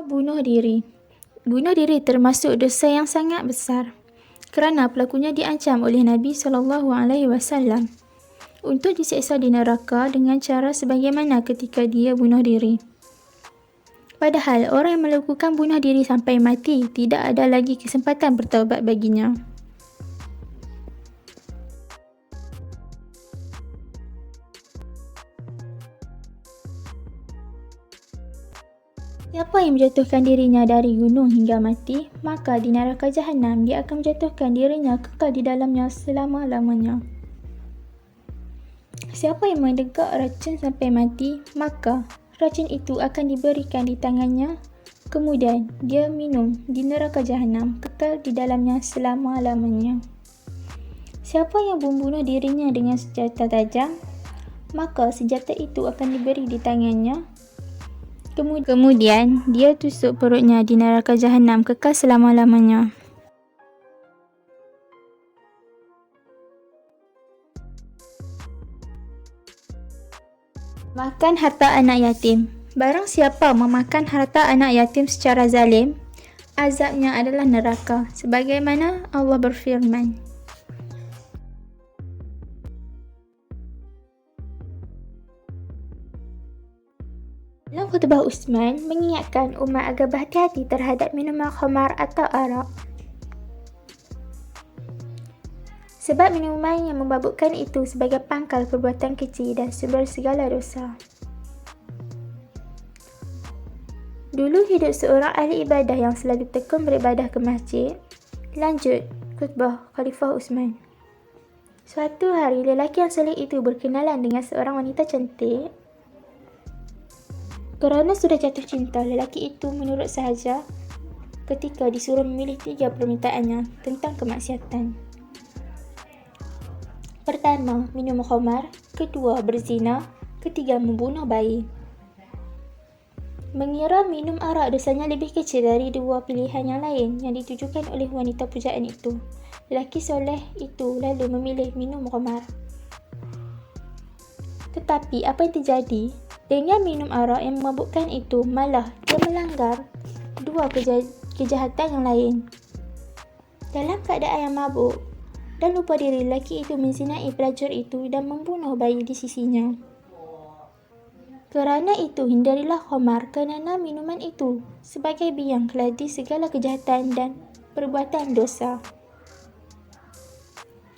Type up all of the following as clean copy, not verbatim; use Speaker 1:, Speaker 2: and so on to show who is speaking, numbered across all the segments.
Speaker 1: bunuh diri. Bunuh diri termasuk dosa yang sangat besar kerana pelakunya diancam oleh Nabi SAW untuk diseksa di neraka dengan cara sebagaimana ketika dia bunuh diri. Padahal orang yang melakukan bunuh diri sampai mati tidak ada lagi kesempatan bertaubat baginya. Siapa yang menjatuhkan dirinya dari gunung hingga mati, maka di neraka Jahannam dia akan menjatuhkan dirinya kekal di dalamnya selama-lamanya. Siapa yang mendegak racun sampai mati, maka racun itu akan diberikan di tangannya, kemudian dia minum di neraka Jahannam kekal di dalamnya selama-lamanya. Siapa yang membunuh dirinya dengan senjata tajam, maka senjata itu akan diberi di tangannya. Kemudian dia tusuk perutnya di neraka Jahannam kekal selama-lamanya. Makan harta anak yatim. Barang siapa memakan harta anak yatim secara zalim, azabnya adalah neraka, sebagaimana Allah berfirman. Dalam khutbah Uthman mengingatkan umat agar berhati-hati terhadap minuman khamar atau arak. Sebab minuman yang memabukkan itu sebagai pangkal perbuatan keji dan sumber segala dosa. Dulu hidup seorang ahli ibadah yang selalu tekun beribadah ke masjid. Lanjut khutbah Khalifah Uthman. Suatu hari lelaki yang soleh itu berkenalan dengan seorang wanita cantik. Kerana sudah jatuh cinta, lelaki itu menurut sahaja ketika disuruh memilih 3 permintaannya tentang kemaksiatan. Pertama, minum khamar. Kedua, berzina. Ketiga, membunuh bayi. Mengira minum arak dosanya lebih kecil dari 2 pilihan yang lain yang ditujukan oleh wanita pujaan itu. Lelaki soleh itu lalu memilih minum khamar. Tetapi apa yang terjadi? Dengan minum arak yang memabukkan itu, malah dia melanggar 2 kejahatan yang lain. Dalam keadaan yang mabuk dan lupa diri, lelaki itu menzinai pelacur itu dan membunuh bayi di sisinya. Kerana itu, hindarilah khamar kerana minuman itu sebagai biang keladi segala kejahatan dan perbuatan dosa.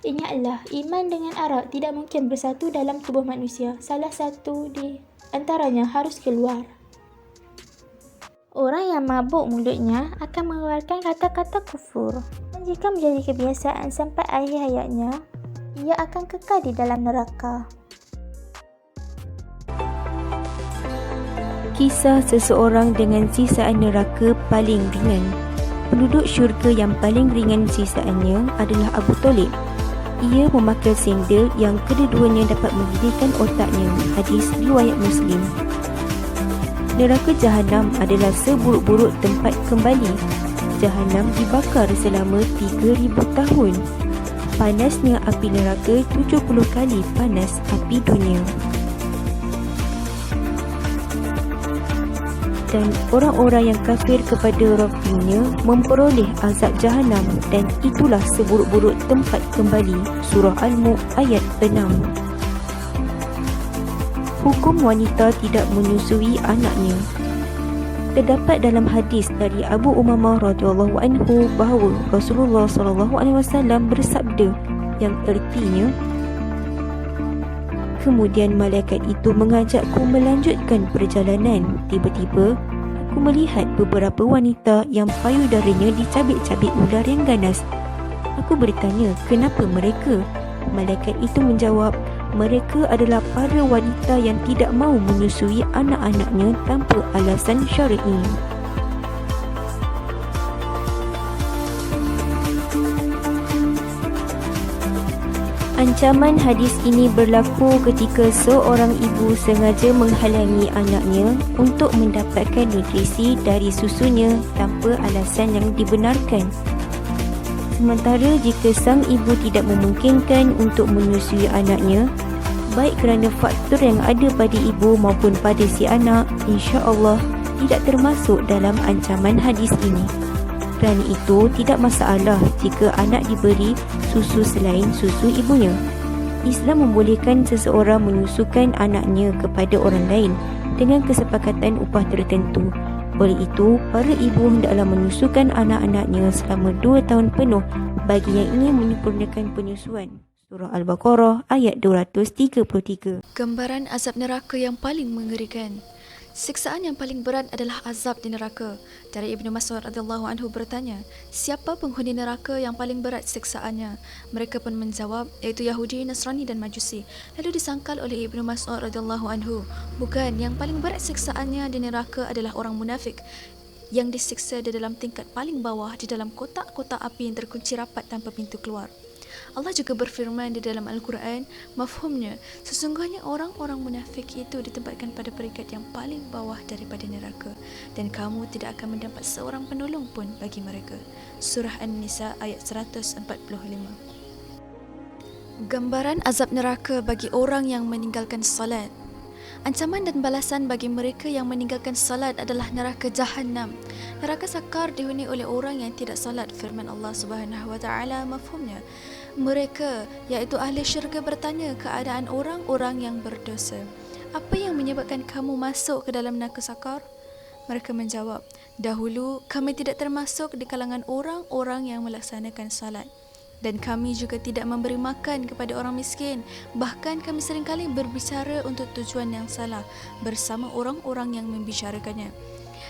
Speaker 1: Ingatlah, iman dengan arak tidak mungkin bersatu dalam tubuh manusia. Salah satu di antaranya harus keluar. Orang yang mabuk mulutnya akan mengeluarkan kata-kata kufur. Dan jika menjadi kebiasaan sampai akhir hayatnya, ia akan kekal di dalam neraka.
Speaker 2: Kisah seseorang dengan sisaan neraka paling ringan. Penduduk syurga yang paling ringan sisaannya adalah Abu Talib. Ia memakai sendal yang kedua-duanya dapat menggigitkan otaknya. Hadis riwayat Muslim. Neraka Jahannam adalah seburuk-buruk tempat kembali. Jahannam dibakar selama 3,000 tahun. Panasnya api neraka 70 kali panas api dunia. Dan orang-orang yang kafir kepada Rabbnya memperoleh azab Jahannam, dan itulah seburuk-buruk tempat kembali. Surah Al-Mulk ayat 6. Hukum wanita tidak menyusui anaknya. Terdapat dalam hadis dari Abu Umamah radhiyallahu anhu bahawa Rasulullah SAW bersabda yang artinya, kemudian malaikat itu mengajakku melanjutkan perjalanan. Tiba-tiba, aku melihat beberapa wanita yang payudaranya dicabik-cabik ular yang ganas. Aku bertanya, kenapa mereka? Malaikat itu menjawab, mereka adalah para wanita yang tidak mahu menyusui anak-anaknya tanpa alasan syar'i. Ancaman hadis ini berlaku ketika seorang ibu sengaja menghalangi anaknya untuk mendapatkan nutrisi dari susunya tanpa alasan yang dibenarkan. Sementara jika sang ibu tidak memungkinkan untuk menyusui anaknya, baik kerana faktor yang ada pada ibu maupun pada si anak, insya-Allah tidak termasuk dalam ancaman hadis ini. Kerana itu, tidak masalah jika anak diberi susu selain susu ibunya. Islam membolehkan seseorang menyusukan anaknya kepada orang lain dengan kesepakatan upah tertentu. Oleh itu, para ibu hendaklah menyusukan anak-anaknya selama 2 tahun penuh bagi yang ingin menyempurnakan penyusuan. Surah Al-Baqarah ayat 233.
Speaker 3: Gambaran azab neraka yang paling mengerikan. Siksaan yang paling berat adalah azab di neraka. Dari Ibnu Mas'ud radhiyallahu anhu bertanya, siapa penghuni neraka yang paling berat siksaannya? Mereka pun menjawab, iaitu Yahudi, Nasrani dan Majusi. Lalu disangkal oleh Ibnu Mas'ud radhiyallahu anhu, bukan, yang paling berat siksaannya di neraka adalah orang munafik yang disiksa di dalam tingkat paling bawah di dalam kotak-kotak api yang terkunci rapat tanpa pintu keluar. Allah juga berfirman di dalam Al-Quran, mafhumnya, sesungguhnya orang-orang munafik itu ditempatkan pada peringkat yang paling bawah daripada neraka dan kamu tidak akan mendapat seorang penolong pun bagi mereka. Surah An-Nisa ayat 145. Gambaran azab neraka bagi orang yang meninggalkan salat. Ancaman dan balasan bagi mereka yang meninggalkan salat adalah neraka Jahannam. Neraka Sakar dihuni oleh orang yang tidak salat. Firman Allah Subhanahu wa taala, mafhumnya, mereka iaitu ahli syurga bertanya keadaan orang-orang yang berdosa, apa yang menyebabkan kamu masuk ke dalam neraka Sakar? Mereka menjawab, dahulu kami tidak termasuk di kalangan orang-orang yang melaksanakan salat dan kami juga tidak memberi makan kepada orang miskin. Bahkan kami seringkali berbicara untuk tujuan yang salah bersama orang-orang yang membicarakannya.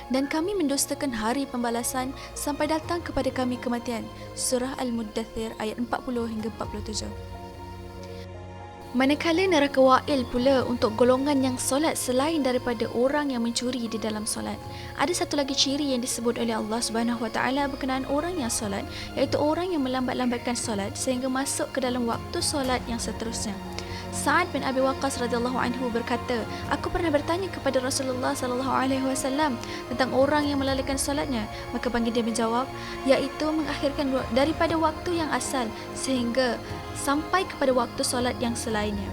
Speaker 3: Dan kami mendustakan hari pembalasan sampai datang kepada kami kematian. Surah Al-Muddathir ayat 40 hingga 47. Manakala neraka wa'il pula untuk golongan yang solat selain daripada orang yang mencuri di dalam solat. Ada satu lagi ciri yang disebut oleh Allah Subhanahu Wa Taala berkenaan orang yang solat, iaitu orang yang melambat-lambatkan solat sehingga masuk ke dalam waktu solat yang seterusnya. Sa'ad bin Abi Waqqas radhiyallahu anhu berkata, aku pernah bertanya kepada Rasulullah sallallahu alaihi wasallam tentang orang yang melalaikan solatnya, maka baginda menjawab, iaitu mengakhirkan daripada waktu yang asal sehingga sampai kepada waktu solat yang selainnya.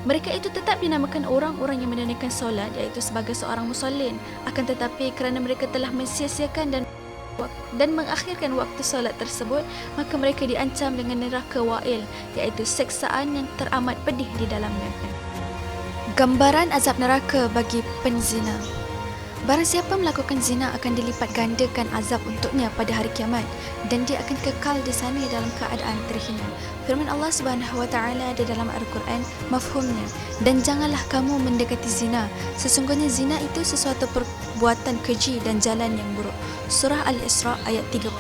Speaker 3: Mereka itu tetap dinamakan orang-orang yang menunaikan solat, iaitu sebagai seorang musallin, akan tetapi kerana mereka telah mensia-siakan dan mengakhirkan waktu solat tersebut, maka mereka diancam dengan neraka wa'il, iaitu seksaan yang teramat pedih di dalamnya. Gambaran azab neraka bagi penzina. Barang siapa melakukan zina akan dilipat gandakan azab untuknya pada hari kiamat dan dia akan kekal di sana dalam keadaan terhina. Firman Allah Subhanahu Wa Taala di dalam Al-Quran, mafhumnya, dan janganlah kamu mendekati zina. Sesungguhnya zina itu sesuatu perbuatan keji dan jalan yang buruk. Surah Al-Isra ayat 32.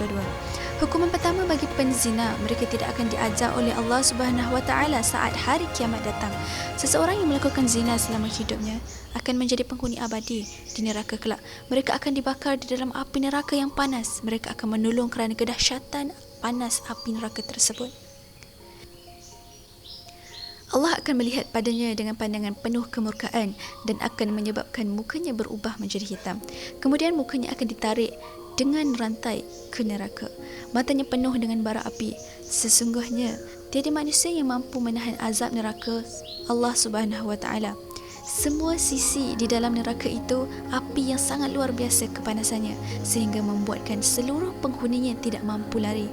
Speaker 3: Hukuman pertama bagi penzina, mereka tidak akan diajar oleh Allah Subhanahu Wa Taala saat hari kiamat datang. Seseorang yang melakukan zina selama hidupnya akan menjadi penghuni abadi di neraka kelak. Mereka akan dibakar di dalam api neraka yang panas. Mereka akan menulung kerana kedahsyatan panas api neraka tersebut. Allah akan melihat padanya dengan pandangan penuh kemurkaan dan akan menyebabkan mukanya berubah menjadi hitam. Kemudian mukanya akan ditarik dengan rantai ke neraka. Matanya penuh dengan bara api. Sesungguhnya tiada manusia yang mampu menahan azab neraka Allah Subhanahu Wa Taala. Semua sisi di dalam neraka itu api yang sangat luar biasa kepanasannya sehingga membuatkan seluruh penghuninya tidak mampu lari.